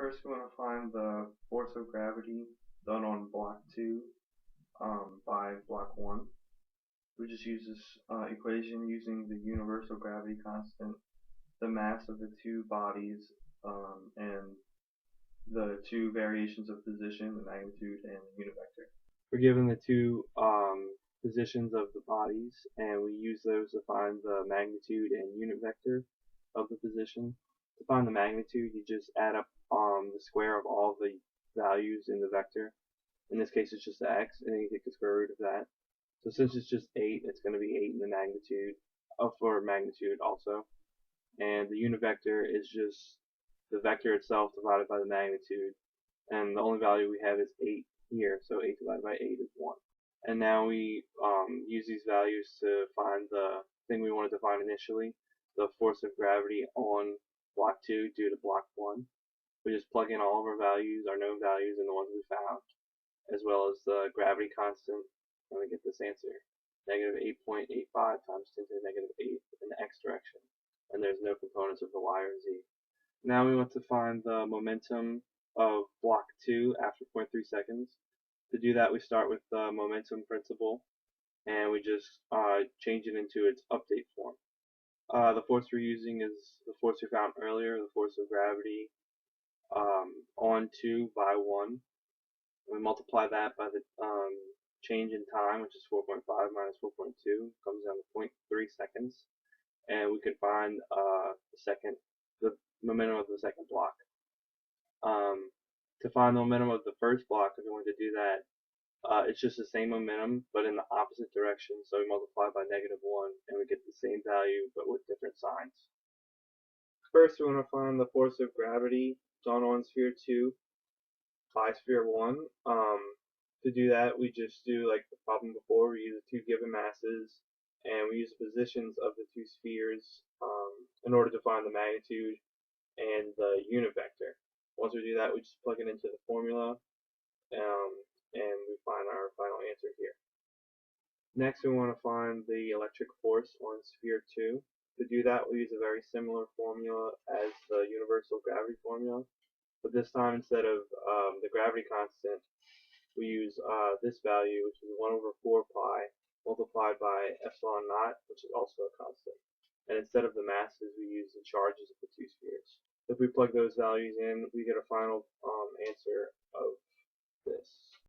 First, we want to find the force of gravity done on block 2 by block 1. We just use this equation using the universal gravity constant, the mass of the two bodies, and the two variations of position, the magnitude and the unit vector. We're given the two positions of the bodies, and we use those to find the magnitude and unit vector of the position. To find the magnitude, you just add up the square of all the values in the vector. In this case, it's just the x, and then you take the square root of that. So since it's just 8, it's going to be 8 in the magnitude, for magnitude also. And the unit vector is just the vector itself divided by the magnitude. And the only value we have is 8 here, so 8 divided by 8 is 1. And now we use these values to find the thing we wanted to find initially, the force of gravity on block 2 due to block 1. We just plug in all of our values, our known values, and the ones we found, as well as the gravity constant, and we get this answer, negative 8.85 times 10 to the negative 8 in the x direction, and there's no components of the y or z. Now we want to find the momentum of block 2 after 0.3 seconds. To do that, we start with the momentum principle, and we just change it into its update form. The force we're using is the force we found earlier, the force of gravity on 2 by 1. We multiply that by the change in time, which is 4.5 minus 4.2, comes down to 0.3 seconds, and we can find the momentum of the second block. To find the momentum of the first block, if we want to do that, it's just the same momentum, but in the opposite direction, so we multiply by negative 1, and we get the same value, but with different signs. First, we want to find the force of gravity done on sphere 2 by sphere 1. To do that, we just do like the problem before. We use the two given masses, and we use the positions of the two spheres in order to find the magnitude and the unit vector. Once we do that, we just plug it into the formula, and we find our final answer here. Next, we want to find the electric force on sphere 2. To do that, we use a very similar formula as the universal gravity formula, but this time instead of the gravity constant, we use this value, which is 1 over 4 pi multiplied by epsilon naught, which is also a constant. And instead of the masses, we use the charges of the two spheres. If we plug those values in, we get a final answer of this.